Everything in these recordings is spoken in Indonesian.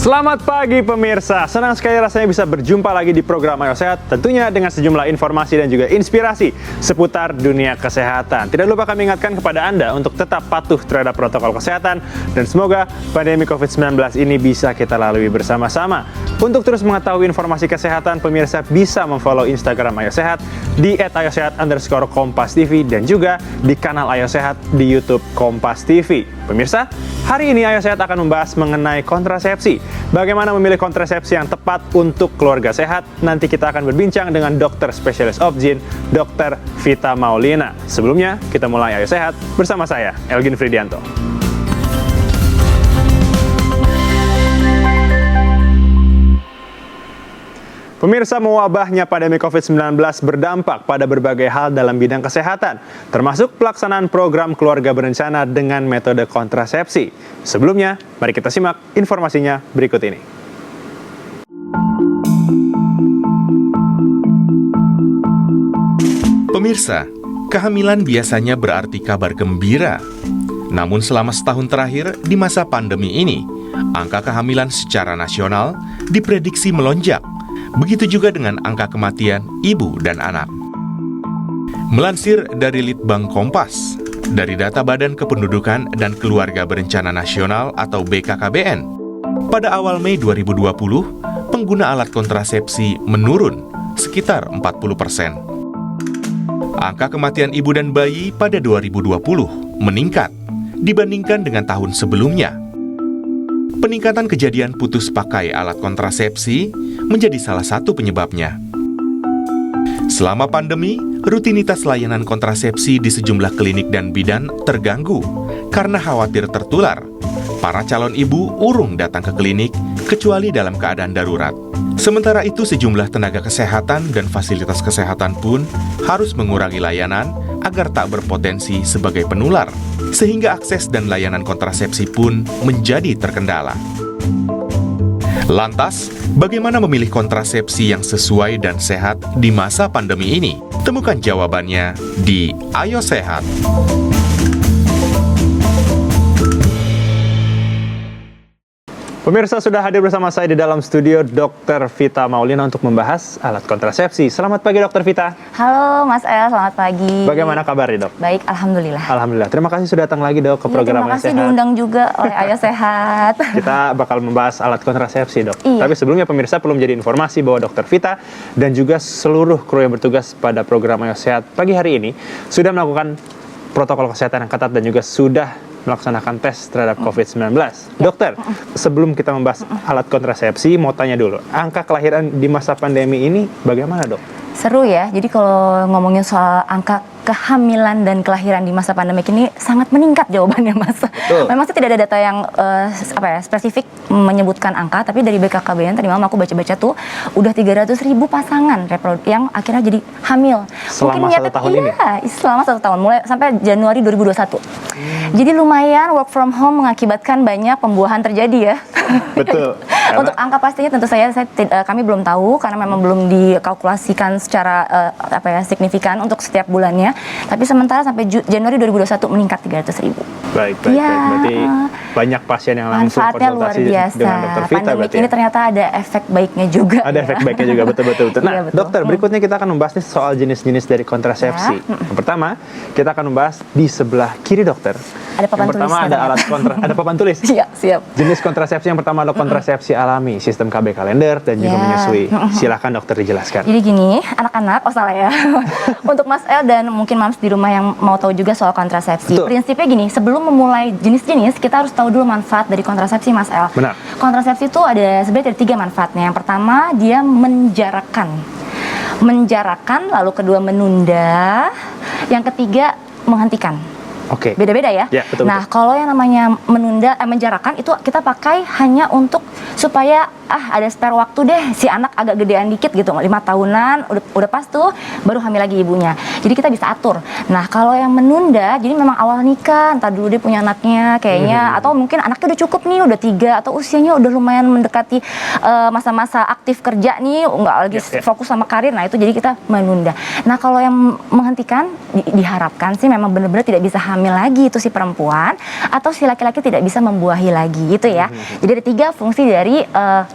Selamat pagi pemirsa, senang sekali rasanya bisa berjumpa lagi di program Ayo Sehat, tentunya dengan sejumlah informasi dan juga inspirasi seputar dunia kesehatan. Tidak lupa kami ingatkan kepada Anda untuk tetap patuh terhadap protokol kesehatan dan semoga pandemi COVID-19 ini bisa kita lalui bersama-sama. Untuk terus mengetahui informasi kesehatan, pemirsa bisa memfollow Instagram Ayo Sehat di @ayosehat_kompas.tv dan juga di kanal Ayo Sehat di YouTube Kompas TV. Pemirsa, hari ini Ayo Sehat akan membahas mengenai kontrasepsi. Bagaimana memilih kontrasepsi yang tepat untuk keluarga sehat? Nanti kita akan berbincang dengan dokter spesialis obgyn, Dr. Vita Maulina. Sebelumnya, kita mulai Ayo Sehat bersama saya, Elgin Fridianto. Pemirsa, mewabahnya pandemi COVID-19 berdampak pada berbagai hal dalam bidang kesehatan, termasuk pelaksanaan program keluarga berencana dengan metode kontrasepsi. Sebelumnya, mari kita simak informasinya berikut ini. Pemirsa, kehamilan biasanya berarti kabar gembira. Namun selama setahun terakhir di masa pandemi ini, angka kehamilan secara nasional diprediksi melonjak. Begitu juga dengan angka kematian ibu dan anak. Melansir dari Litbang Kompas, dari data Badan Kependudukan dan Keluarga Berencana Nasional atau BKKBN, pada awal Mei 2020, pengguna alat kontrasepsi menurun sekitar 40%. Angka kematian ibu dan bayi pada 2020 meningkat dibandingkan dengan tahun sebelumnya. Peningkatan kejadian putus pakai alat kontrasepsi menjadi salah satu penyebabnya. Selama pandemi, rutinitas layanan kontrasepsi di sejumlah klinik dan bidan terganggu karena khawatir tertular. Para calon ibu urung datang ke klinik kecuali dalam keadaan darurat. Sementara itu, sejumlah tenaga kesehatan dan fasilitas kesehatan pun harus mengurangi layanan agar tak berpotensi sebagai penular, sehingga akses dan layanan kontrasepsi pun menjadi terkendala. Lantas, bagaimana memilih kontrasepsi yang sesuai dan sehat di masa pandemi ini? Temukan jawabannya di Ayo Sehat. Pemirsa, sudah hadir bersama saya di dalam studio Dr. Vita Maulina untuk membahas alat kontrasepsi. Selamat pagi Dr. Vita. Halo Mas El, selamat pagi. Bagaimana kabarnya dok? Baik, Alhamdulillah. Alhamdulillah. Terima kasih sudah datang lagi dok ke program Ayo Sehat. Terima kasih diundang juga oleh Ayo Sehat. Kita bakal membahas alat kontrasepsi dok. Iya. Tapi sebelumnya pemirsa perlu menjadi informasi bahwa Dr. Vita dan juga seluruh kru yang bertugas pada program Ayo Sehat pagi hari ini sudah melakukan protokol kesehatan yang ketat dan juga sudah melaksanakan tes terhadap COVID-19. Dokter, sebelum kita membahas alat kontrasepsi, mau tanya dulu, angka kelahiran di masa pandemi ini bagaimana dok? Seru ya, jadi kalau ngomongin soal angka kehamilan dan kelahiran di masa pandemik ini sangat meningkat jawabannya Mas. Betul. Memang sih tidak ada data yang spesifik menyebutkan angka, tapi dari BKKBN tadi malam aku baca-baca tuh udah 300.000 pasangan yang akhirnya jadi hamil. Selama satu tahun ini? Iya, selama 1 tahun, mulai sampai Januari 2021. Jadi lumayan work from home mengakibatkan banyak pembuahan terjadi ya. Betul. Untuk angka pastinya tentu kami belum tahu karena memang belum dikalkulasikan secara signifikan untuk setiap bulannya. Tapi sementara sampai Januari 2021 meningkat 300.000. Baik. Ya, Berarti banyak pasien yang langsung manfaatnya luar konsultasi biasa. dengan Dr. Vita. Pandemik ini ternyata ada efek baiknya juga. Ada efek baiknya juga, betul. Nah, Iya, betul. dokter, berikutnya kita akan membahas nih soal jenis-jenis dari kontrasepsi. Ya. Yang pertama, kita akan membahas di sebelah kiri dokter. Ada papan Yang pertama tulis, ada alat ada papan tulis. Iya, siap. Jenis kontrasepsi yang pertama adalah kontrasepsi alami, sistem KB kalender dan juga Ya. menyusui. Silakan dokter dijelaskan. Jadi gini, anak-anak, salah ya. Untuk Mas El dan mungkin Mams di rumah yang mau tahu juga soal kontrasepsi. Betul. Prinsipnya gini, sebelum memulai jenis-jenis, kita harus tahu dulu manfaat dari kontrasepsi Mas El. Benar. Kontrasepsi itu sebenarnya ada 3 manfaatnya. Yang pertama, dia menjarakan, lalu kedua menunda, yang ketiga menghentikan. Oke. Beda-beda ya. Ya, betul. Nah, kalau yang namanya menjarakan itu kita pakai hanya untuk supaya ada spare waktu deh, si anak agak gedean dikit gitu, 5 tahunan udah pas tuh baru hamil lagi ibunya. Jadi kita bisa atur. Nah, kalau yang menunda, jadi memang awal nikah, entar dulu dia punya anaknya kayaknya, atau mungkin anaknya udah cukup nih, udah 3 atau usianya udah lumayan mendekati masa-masa aktif kerja nih, nggak lagi fokus sama karir. Nah, itu jadi kita menunda. Nah, kalau yang menghentikan diharapkan sih memang benar-benar tidak bisa hamil lagi itu si perempuan, atau si laki-laki tidak bisa membuahi lagi gitu ya. Jadi ada 3 fungsi dari dari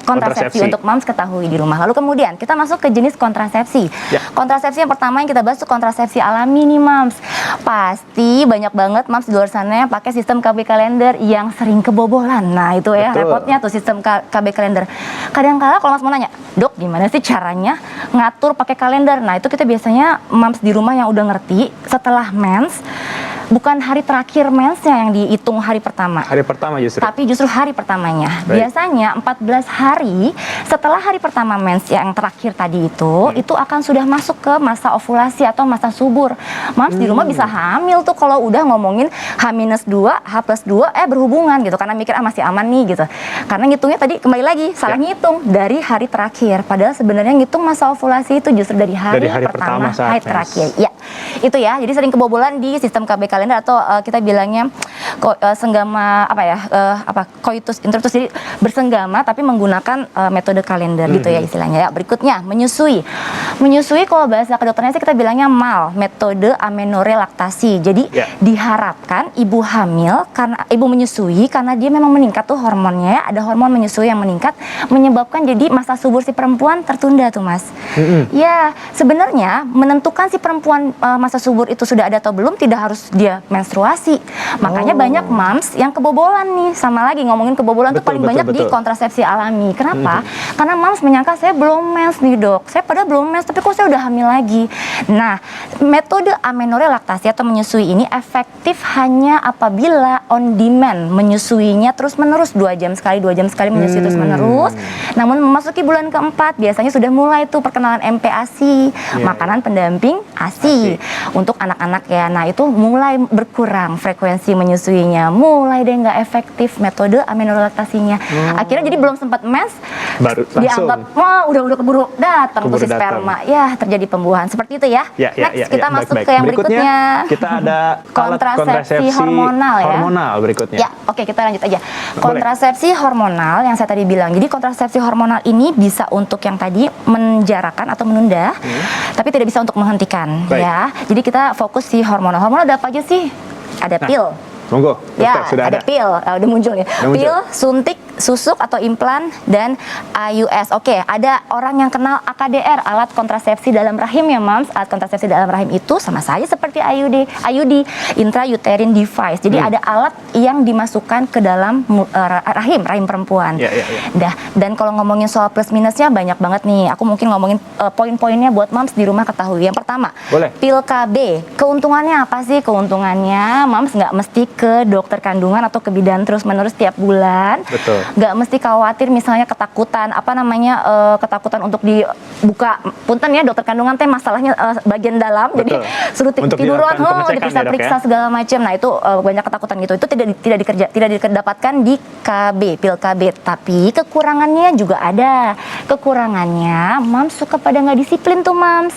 kontrasepsi untuk moms ketahui di rumah. Lalu kemudian kita masuk ke jenis kontrasepsi. Kontrasepsi yang pertama yang kita bahas itu kontrasepsi alami nih moms. Pasti banyak banget moms di luar sana yang pakai sistem KB kalender yang sering kebobolan. Nah itu ya repotnya tuh sistem KB kalender. Kadang-kala kalau moms mau nanya, dok gimana sih caranya ngatur pakai kalender? Nah itu kita biasanya moms di rumah yang udah ngerti setelah mens, bukan hari terakhir mensnya yang dihitung hari pertama. Hari pertama justru. Tapi justru hari pertamanya. Baik. Biasanya 14 hari setelah hari pertama mens yang terakhir tadi itu akan sudah masuk ke masa ovulasi atau masa subur. Moms di rumah bisa hamil tuh kalau udah ngomongin H-2, H+2 berhubungan gitu. Karena mikir masih aman nih gitu. Karena ngitungnya tadi kembali lagi salah ngitung dari hari terakhir. Padahal sebenarnya ngitung masa ovulasi itu justru dari hari pertama hari terakhir. Ya, itu ya. Jadi sering kebobolan di sistem KB kalender atau kita bilangnya senggama coitus interruptus, jadi bersenggama tapi menggunakan metode kalender gitu ya istilahnya. Ya, berikutnya menyusui. Menyusui kalau bahasa kedokterannya sih kita bilangnya MAL, metode amenorrhea laktasi. Jadi diharapkan ibu hamil karena ibu menyusui karena dia memang meningkat tuh hormonnya ya, ada hormon menyusui yang meningkat menyebabkan jadi masa subur si perempuan tertunda tuh Mas. Ya, sebenarnya menentukan si perempuan masa subur itu sudah ada atau belum tidak harus dia menstruasi. Makanya banyak moms yang kebobolan nih. Sama lagi ngomongin kebobolan tuh paling banyak di kontrasepsi alami. Kenapa? Karena moms menyangka saya belum mens nih dok. Saya padahal belum mens tapi kok saya udah hamil lagi. Nah, metode amenorrhea laktasi atau menyusui ini efektif hanya apabila on demand menyusuinya terus menerus 2 jam sekali menyusui terus menerus. Namun memasuki bulan keempat biasanya sudah mulai tuh perkenalan MPASI, makanan pendamping ASI untuk anak-anak ya. Nah, itu mulai berkurang frekuensi menyusuinya, mulai deh nggak efektif metode amenorrhea laktasinya. Akhirnya jadi belum sempat mens, baru dianggap wah udah keburu datang tuh si sperma. Ya, terjadi pembuahan seperti itu ya. Next kita masuk ke yang berikutnya. Kita ada kontrasepsi hormonal ya. Hormonal berikutnya. Ya, oke kita lanjut aja. Kontrasepsi hormonal yang saya tadi bilang. Jadi kontrasepsi hormonal ini bisa untuk yang tadi menjarakan atau menunda, tapi tidak bisa untuk menghentikan ya. Jadi kita fokus si hormonal. Hormonal ada apa aja sih? Ada pil. Monggo, ya, sudah ada pil, udah muncul nih. Pil, suntik, susuk atau implan, dan IUS. Oke, ada orang yang kenal AKDR, alat kontrasepsi dalam rahim ya Mams. Alat kontrasepsi dalam rahim itu sama saja seperti IUD, intrauterine device. Jadi ada alat yang dimasukkan ke dalam rahim perempuan. Dan kalau ngomongin soal plus minusnya banyak banget nih. Aku mungkin ngomongin poin-poinnya buat Mams di rumah ketahui. Yang pertama, pil KB. Keuntungannya apa sih? Keuntungannya Mams nggak mesti ke dokter kandungan atau ke bidan terus-menerus tiap bulan. Nggak mesti khawatir misalnya ketakutan ketakutan untuk dibuka punten ya dokter kandungan teh masalahnya bagian dalam jadi suruh tiduran diperiksa segala macam. Nah itu banyak ketakutan gitu. Itu tidak didapatkan di KB, pil KB. Tapi kekurangannya juga ada. Kekurangannya Mams suka pada nggak disiplin tuh Mams.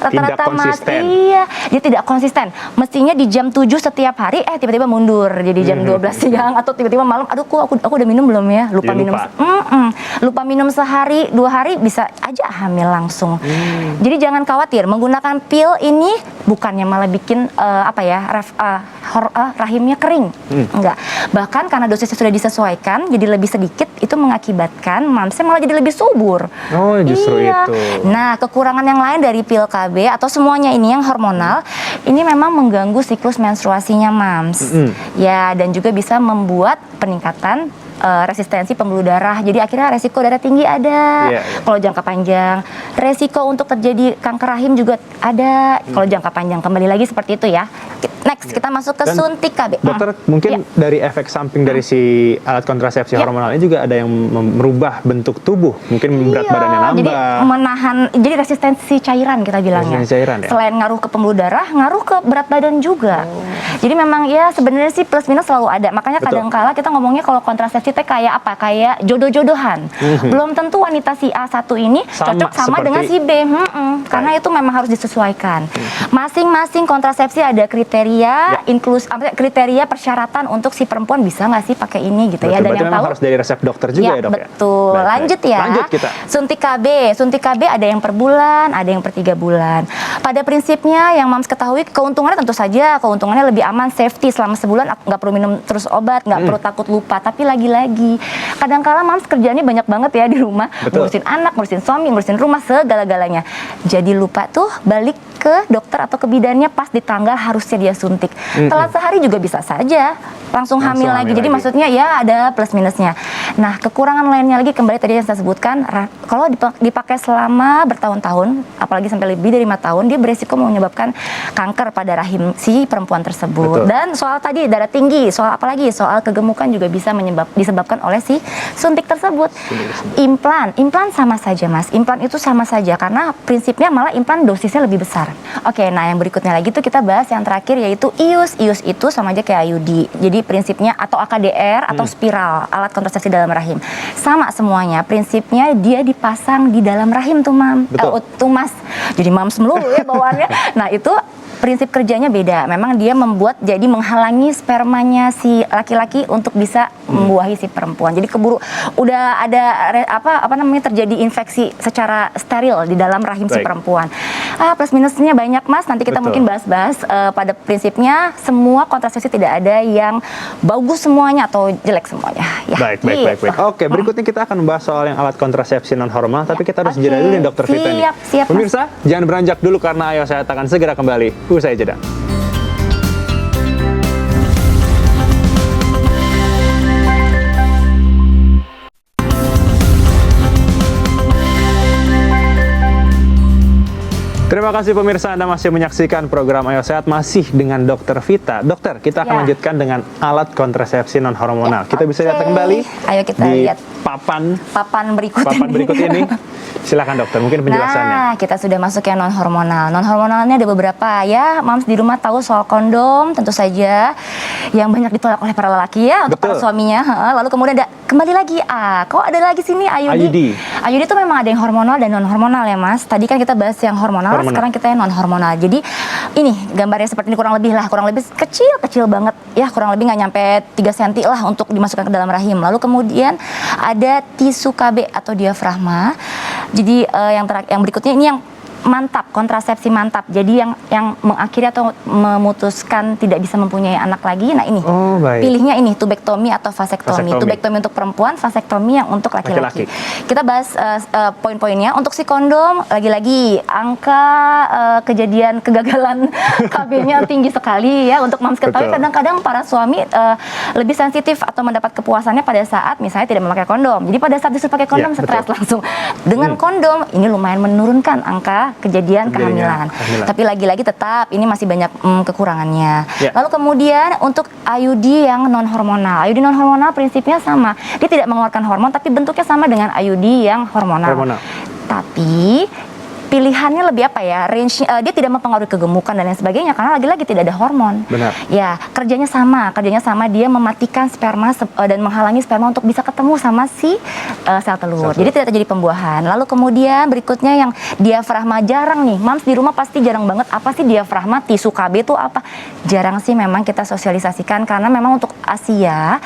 Rata-rata Mas iya dia tidak konsisten. Mestinya di jam 7 setiap hari tiba-tiba mundur jadi jam 12 siang atau tiba-tiba malam aduh aku udah minum belum ya lupa minum sehari 2 hari bisa aja hamil langsung. Jadi jangan khawatir menggunakan pil ini bukannya malah bikin rahimnya kering, enggak, bahkan karena dosisnya sudah disesuaikan jadi lebih sedikit itu mengakibatkan mamsnya malah jadi lebih subur. Justru itu. Nah kekurangan yang lain dari pil KB atau semuanya ini yang hormonal ini memang mengganggu siklus menstruasinya Mams. Ya, dan juga bisa membuat peningkatan resistensi pembuluh darah. Jadi akhirnya resiko darah tinggi ada. Kalau jangka panjang, resiko untuk terjadi kanker rahim juga ada. Kalau jangka panjang kembali lagi seperti itu ya. Next kita masuk ke suntik KB. Dokter, mungkin dari efek samping dari si alat kontrasepsi hormonal ini juga ada yang merubah bentuk tubuh. Mungkin berat badannya nambah. Jadi menahan, jadi resistensi cairan kita bilangnya. Cairan, ya? Selain ngaruh ke pembuluh darah, ngaruh ke berat badan juga. Jadi memang ya sebenarnya sih plus minus selalu ada. Makanya kadang-kala kita ngomongnya kalau kontrasepsi teh kayak apa? Kayak jodoh-jodohan. Belum tentu wanita si A1 ini cocok sama dengan si B. Karena itu memang harus disesuaikan. Masing-masing kontrasepsi ada kriteria kriteria kriteria persyaratan untuk si perempuan bisa nggak sih pakai ini gitu ya. Dan Berarti yang memang tahu harus dari resep dokter juga ya, Dok ya? Betul. Baik, Lanjut baik. ya. Lanjut kita. Suntik KB ada yang per bulan, ada yang per 3 bulan. Pada prinsipnya yang Mams ketahui keuntungannya tentu saja keuntungannya lebih aman, safety selama sebulan nggak perlu minum terus obat, nggak perlu takut lupa. Tapi lagi-lagi kadang-kala Mams kerjanya banyak banget ya di rumah, Betul. ngurusin anak, ngurusin suami, ngurusin rumah, segala-galanya. Jadi lupa tuh balik ke dokter atau ke bidannya pas di tanggal harusnya dia suntik. Telat sehari juga bisa saja langsung hamil lagi. Jadi maksudnya ya ada plus minusnya. Nah, kekurangan lainnya lagi kembali tadi yang saya sebutkan, kalau dipakai selama bertahun-tahun, apalagi sampai lebih dari 5 tahun, dia beresiko menyebabkan kanker pada rahim si perempuan tersebut. Betul. Dan soal tadi darah tinggi, soal apalagi soal kegemukan juga bisa disebabkan oleh si suntik tersebut. Implan sama saja, Mas. Implan itu sama saja karena prinsipnya malah implan dosisnya lebih besar. Oke, nah yang berikutnya lagi tuh kita bahas yang terakhir yaitu IUS. IUS itu sama aja kayak IUD. Jadi prinsipnya atau AKDR atau spiral, alat kontrasepsi dalam rahim. Sama semuanya, prinsipnya dia dipasang di dalam rahim tuh, tuh Mas. Jadi Mams melulu ya bawaannya. Nah, itu prinsip kerjanya beda. Memang dia jadi menghalangi spermanya si laki-laki untuk bisa membuahi si perempuan. Jadi keburu udah ada terjadi infeksi secara steril di dalam rahim si perempuan. Plus minusnya banyak, Mas. Nanti kita mungkin bahas-bahas. Pada prinsipnya semua kontrasepsi tidak ada yang bagus semuanya atau jelek semuanya. Ya, Baik. Oke, berikutnya kita akan membahas soal yang alat kontrasepsi non hormonal, tapi kita harus jeda dulu nih, Dokter Vita nih. Siap, Pemirsa, jangan beranjak dulu karena Ayo Sehat akan segera kembali usai jeda. Terima kasih pemirsa, Anda masih menyaksikan program Ayo Sehat masih dengan Dokter Vita. Dokter, kita akan lanjutkan dengan alat kontrasepsi non hormonal. Kita bisa lihat kembali. Ayo kita lihat papan berikut ini. Silakan dokter, mungkin penjelasannya. Nah, kita sudah masuk yang non hormonal. Non hormonalnya ada beberapa ya. Mams di rumah tahu soal kondom, tentu saja yang banyak ditolak oleh para lelaki ya untuk para suaminya. Lalu kemudian ada kembali lagi kok ada lagi sini IUD. IUD itu memang ada yang hormonal dan non hormonal ya, Mas. Tadi kan kita bahas yang hormonal. Sekarang kita yang non hormonal. Jadi ini gambarnya seperti ini kurang lebih kecil banget ya, kurang lebih nggak nyampe 3 cm lah untuk dimasukkan ke dalam rahim. Lalu kemudian ada tisu KB atau diafragma. Jadi yang berikutnya ini yang mantap, kontrasepsi mantap. Jadi yang mengakhiri atau memutuskan tidak bisa mempunyai anak lagi. Nah ini, pilihnya ini tubektomi atau vasektomi. Tubektomi untuk perempuan, vasektomi yang untuk laki-laki. Kita bahas poin-poinnya. Untuk si kondom, lagi-lagi angka kejadian kegagalan KB-nya tinggi sekali ya. Untuk Mams ketahui kadang-kadang para suami lebih sensitif atau mendapat kepuasannya pada saat misalnya tidak memakai kondom. Jadi pada saat disuruh pakai kondom stres langsung. Dengan kondom ini lumayan menurunkan angka kejadian kehamilan. Tapi lagi-lagi tetap ini masih banyak kekurangannya. Lalu kemudian untuk IUD yang non hormonal. IUD non hormonal prinsipnya sama. Dia tidak mengeluarkan hormon tapi bentuknya sama dengan IUD yang hormonal. Tapi pilihannya lebih range dia tidak mempengaruhi kegemukan dan lain sebagainya karena lagi-lagi tidak ada hormon. Ya, kerjanya sama dia mematikan sperma dan menghalangi sperma untuk bisa ketemu sama si sel telur. Jadi tidak terjadi pembuahan. Lalu kemudian berikutnya yang diafragma jarang nih. Mams di rumah pasti jarang banget apa sih diafragma, tisu KB itu apa? Jarang sih memang kita sosialisasikan karena memang untuk Asia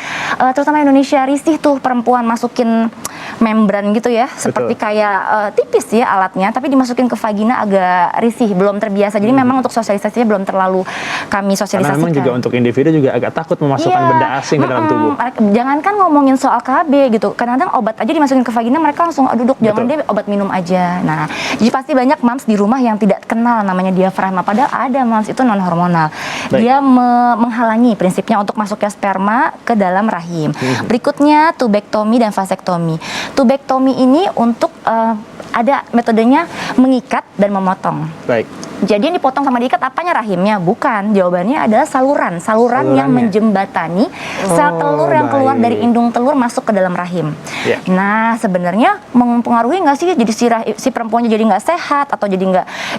terutama Indonesia risih tuh perempuan masukin membran gitu ya, seperti kayak tipis ya alatnya tapi dimasukin ke vagina agak risih, belum terbiasa. Jadi memang untuk sosialisasinya belum terlalu kami sosialisasikan. Karena memang juga untuk individu juga agak takut memasukkan benda asing ke dalam tubuh. Jangankan ngomongin soal KB gitu, kadang-kadang obat aja dimasukin ke vagina mereka langsung duduk, jangan deh obat minum aja. Nah, jadi pasti banyak Mams di rumah yang tidak kenal namanya diafragma, padahal ada Mams itu non hormonal. Dia menghalangi prinsipnya untuk masuknya sperma ke dalam rahim. Berikutnya tubektomi dan vasektomi. Tubektomi ini untuk ada metodenya mengikat dan memotong. Jadi yang dipotong sama diikat apanya rahimnya? Bukan. Jawabannya adalah saluran yang menjembatani sel telur yang keluar dari indung telur masuk ke dalam rahim. Nah, sebenarnya mempengaruhi nggak sih? Jadi si perempuannya jadi nggak sehat atau jadi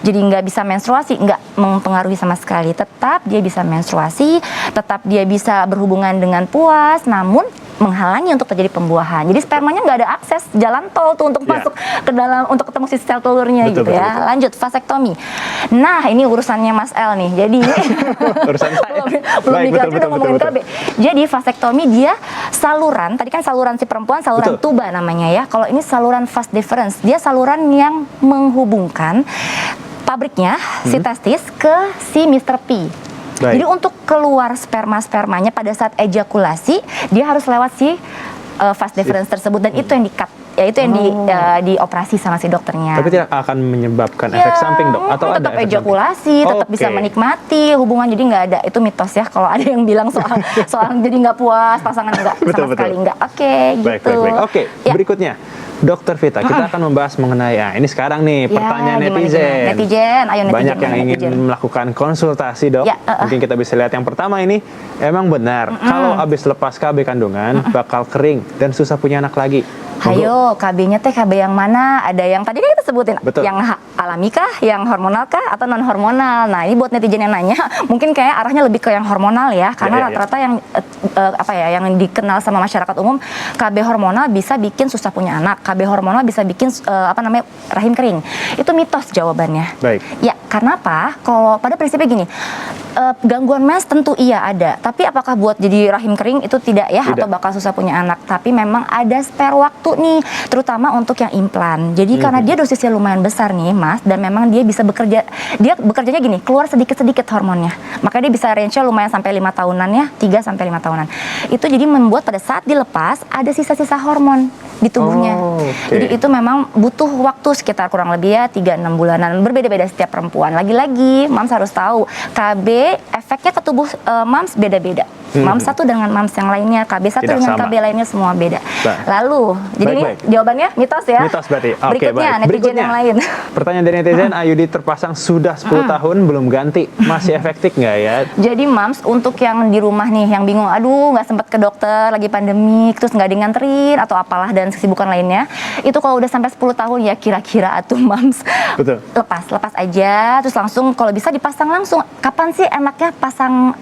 nggak bisa menstruasi? Nggak mempengaruhi sama sekali. Tetap dia bisa menstruasi, tetap dia bisa berhubungan dengan puas. Namun menghalangi untuk terjadi pembuahan. Jadi spermanya nggak ada akses jalan tol tuh untuk masuk ke dalam untuk ketemu si sel telurnya Betul, gitu ya. betul. Lanjut vasektomi. Nah, ini urusannya Mas El nih. Jadi Urusan saya. belum Baik, nikah betul, udah ngomongin betul. KB. Jadi vasektomi dia saluran, tadi kan saluran si perempuan saluran Betul. tuba namanya ya. Kalau ini saluran vas deferens, dia saluran yang menghubungkan pabriknya si testis ke si Mr. P. Baik. Jadi untuk keluar spermanya pada saat ejakulasi, dia harus lewat si vas deferens tersebut dan itu yang di-cut, ya itu yang dioperasi sama si dokternya. Tapi tidak akan menyebabkan efek samping, Dok? Atau tetap ada efek ejakulasi, samping? tetap bisa Oke. menikmati hubungan, jadi nggak ada, itu mitos ya kalau ada yang bilang soal jadi nggak puas pasangan, nggak Betul, sama sekali betul. nggak. Oke, Baik, gitu. baik, baik. Oke, Ya. berikutnya. Dokter Vita, kita akan membahas mengenai, ini sekarang nih, Ya, pertanyaan gimana, netizen. gimana? Netizen, ayo netizen. Banyak yang gimana, ingin netizen? melakukan konsultasi, Dok. Ya, Mungkin kita bisa lihat yang pertama ini, emang benar, kalau habis lepas KB kandungan, bakal kering dan susah punya anak lagi. Hayo, KB-nya teh KB yang mana? Ada yang tadi kan kita sebutin, Betul. yang alami kah, yang hormonal kah, atau non hormonal? Nah, ini buat netizen yang nanya, mungkin kayak arahnya lebih ke yang hormonal ya, karena Ya. rata-rata yang yang dikenal sama masyarakat umum, KB hormonal bisa bikin susah punya anak, KB hormonal bisa bikin rahim kering. Itu mitos jawabannya. Baik. Ya, karena apa? Kalau pada prinsipnya gini, gangguan mens tentu iya ada, tapi apakah buat jadi rahim kering itu tidak ya, Tidak. atau bakal susah punya anak? Tapi memang ada spare waktu nih, terutama untuk yang implan. Jadi karena dia dosisnya lumayan besar nih, Mas, dan memang dia bisa bekerja, dia bekerjanya gini, keluar sedikit-sedikit hormonnya. Makanya dia bisa range-nya lumayan sampai 5 tahunan ya, 3 sampai 5 tahunan. Itu jadi membuat pada saat dilepas ada sisa-sisa hormon di tubuhnya. Oh, oke. Jadi itu memang butuh waktu sekitar kurang lebih ya 3-6 bulanan. Berbeda-beda setiap perempuan. Lagi-lagi, Mams harus tahu, KB efeknya ke tubuh Mams beda-beda. Mams satu dengan Mams yang lainnya, KB satu Tidak dengan sama. KB lainnya semua beda. Baik. Lalu, jadi Baik, ini baik. jawabannya mitos ya. Mitos berarti. Oke, Berikutnya, baik. netizen yang lain. Pertanyaan dari netizen, Ayudi terpasang sudah 10 tahun belum ganti. Masih efektif nggak ya? Jadi Mams, untuk yang di rumah nih, yang bingung, aduh nggak sempet ke dokter, lagi pandemik, terus nggak dianterin, atau apalah, dan kesibukan lainnya, itu kalau udah sampai 10 tahun ya kira-kira atuh Mams. Betul. Lepas aja, terus langsung kalau bisa dipasang langsung. Kapan sih enaknya pasang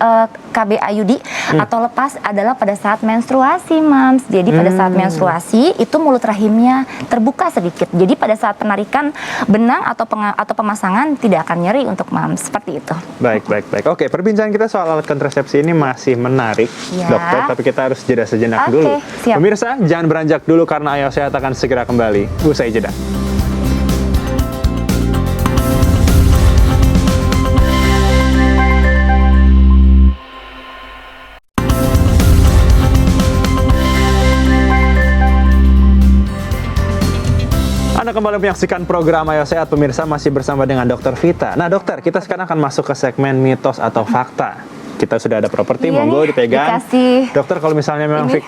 KB IUD atau lepas adalah pada saat menstruasi, Mams. Jadi pada saat menstruasi itu mulut rahimnya terbuka sedikit. Jadi pada saat penarikan benang atau pemasangan tidak akan nyeri untuk Mams. Seperti itu. Baik, baik, baik. Oke, perbincangan kita soal alat kontrasepsi ini masih menarik, Ya. dokter. Tapi kita harus jeda sejenak Oke, dulu. siap. Pemirsa, jangan beranjak dulu karena Ayo Sehat akan segera kembali. Usai jeda. Anda kembali menyaksikan program Ayo Sehat, pemirsa, masih bersama dengan Dokter Vita. Nah, dokter, kita sekarang akan masuk ke segmen mitos atau fakta. Kita sudah ada properti, Iya monggo nih, dipegang. dikasih. Dokter, kalau misalnya memang Ini,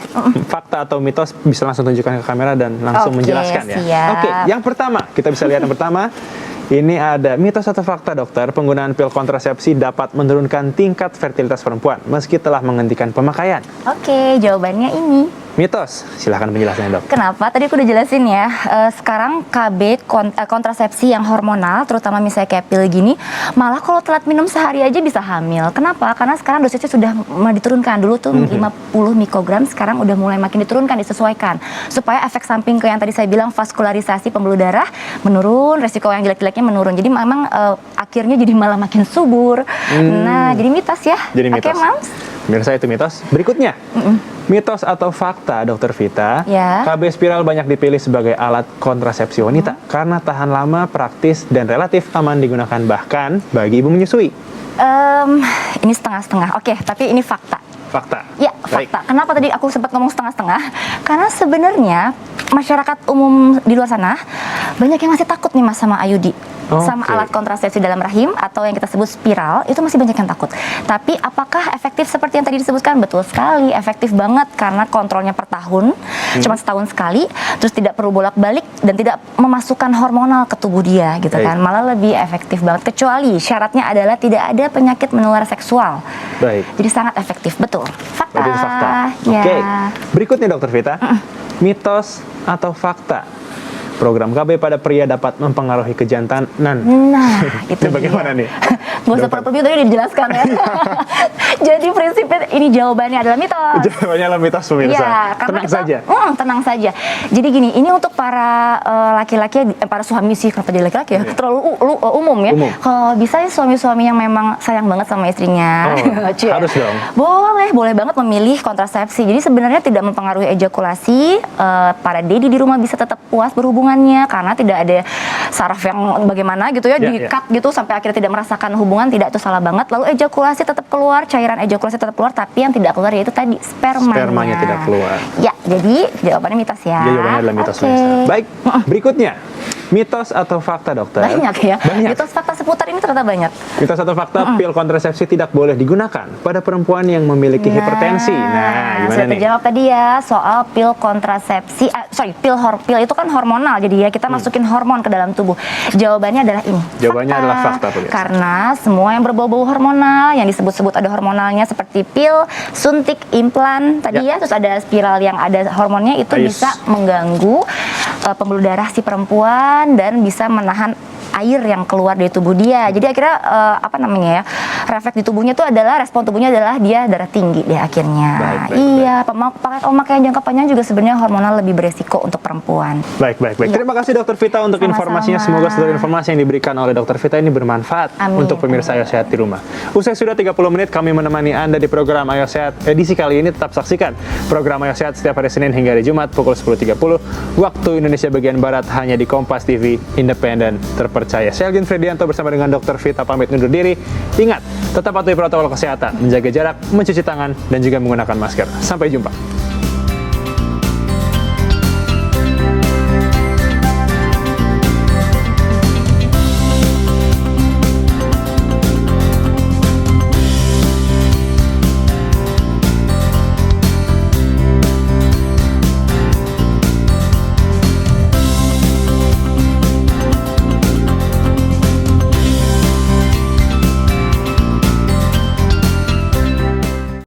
fakta atau mitos, bisa langsung tunjukkan ke kamera dan langsung Oke, menjelaskan ya. siap. Oke, yang pertama, kita bisa lihat yang pertama. Ini ada mitos atau fakta, dokter. Penggunaan pil kontrasepsi dapat menurunkan tingkat fertilitas perempuan meski telah menghentikan pemakaian. Oke, jawabannya ini. Mitos, silahkan penjelasannya, dok. Kenapa? Tadi aku udah jelasin ya. Sekarang KB kontrasepsi yang hormonal, terutama misalnya kayak pil gini, malah kalau telat minum sehari aja bisa hamil. Kenapa? Karena sekarang dosisnya sudah diturunkan. Dulu tuh 50 mikrogram, sekarang udah mulai makin diturunkan, disesuaikan. Supaya efek samping ke yang tadi saya bilang, vaskularisasi pembuluh darah menurun, resiko yang jelek-jeleknya menurun. Jadi memang akhirnya jadi malah makin subur. Nah, jadi mitos ya. Jadi mitos. Oke, Mams. Pemirsa, itu mitos. Berikutnya, mitos atau fakta, Dokter Vita. Ya. KB spiral banyak dipilih sebagai alat kontrasepsi wanita karena tahan lama, praktis, dan relatif aman digunakan bahkan bagi ibu menyusui. Ini setengah-setengah. Oke, tapi ini fakta. Fakta. Ya, Baik. fakta. Kenapa tadi aku sempat ngomong setengah-setengah? Karena sebenarnya masyarakat umum di luar sana banyak yang masih takut nih Mas sama IUD. Sama Oke. alat kontrasepsi dalam rahim atau yang kita sebut spiral, itu masih banyak yang takut. Tapi apakah efektif seperti yang tadi disebutkan? Betul sekali, efektif banget karena kontrolnya per tahun, cuma setahun sekali, terus tidak perlu bolak-balik dan tidak memasukkan hormonal ke tubuh dia gitu Baik. kan. Malah lebih efektif banget, kecuali syaratnya adalah tidak ada penyakit menular seksual. Baik. Jadi sangat efektif, betul. Fakta. Berarti itu fakta. Ya. Oke. Berikutnya, Dokter Vita. Mitos atau fakta? Program KB pada pria dapat mempengaruhi kejantanan. Nah, itu Ini bagaimana dia. nih? Gak usah Dokter. perlu tadi udah dijelaskan ya. Jadi prinsipnya ini jawabannya adalah mitos. Jawabannya adalah mitos pemirsa. Iya, karena Tenang kita- saja. tenang saja. Jadi gini, ini untuk para laki-laki, para suami sih, kenapa jadi laki-laki ya? Terlalu umum ya. Umum. Kalau bisa ya suami-suami yang memang sayang banget sama istrinya. Oh, Cie. harus dong. Boleh banget memilih kontrasepsi. Jadi sebenarnya tidak mempengaruhi ejakulasi. Para dedi di rumah bisa tetap puas berhubungannya karena tidak ada saraf yang bagaimana gitu ya, Ya, di-cut gitu sampai akhirnya tidak merasakan hubungan, tidak, itu salah banget. Lalu ejakulasi tetap keluar, cairan ejakulasi tetap keluar, tapi yang tidak keluar yaitu tadi spermanya. Spermanya tidak keluar. Ya, jadi jawabannya mitos ya. Jadi jawabannya adalah mitos Oke. pemirsa. Baik, berikutnya. Mitos atau fakta dokter? Banyak ya. Banyak. Mitos fakta seputar ini ternyata banyak. Mitos atau fakta pil kontrasepsi tidak boleh digunakan pada perempuan yang memiliki hipertensi. Nah, gimana sudah nih? terjawab tadi ya soal pil kontrasepsi. Pil itu kan hormonal, jadi ya kita masukin hormon ke dalam tubuh. Jawabannya adalah ini. Jawabannya adalah fakta, pemirsa. Karena semua yang berbau-bau hormonal, yang disebut-sebut ada hormonalnya seperti pil, suntik, implan tadi ya, terus ada spiral yang ada hormonnya itu Ais. bisa mengganggu pembuluh darah si perempuan dan bisa menahan air yang keluar dari tubuh dia. Jadi akhirnya refleks di tubuhnya itu adalah, respon tubuhnya adalah dia darah tinggi deh akhirnya. Baik. Iya, pemakaian jangka panjang juga sebenarnya hormonal lebih beresiko untuk perempuan. Baik. Iya. Terima kasih Dokter Vita untuk Sama-sama. informasinya. Semoga seluruh informasi yang diberikan oleh Dokter Vita ini bermanfaat Amin. untuk pemirsa Ayo Sehat di rumah. Usai sudah 30 menit kami menemani Anda di program Ayo Sehat edisi kali ini. Tetap saksikan program Ayo Sehat setiap hari Senin hingga hari Jumat pukul 10.30 waktu Indonesia bagian Barat hanya di Kompas TV, independen, terpercaya. Saya Algin Fredianto bersama dengan Dokter Vita pamit undur diri. Ingat, tetap patuhi protokol kesehatan, menjaga jarak, mencuci tangan, dan juga menggunakan masker. Sampai jumpa.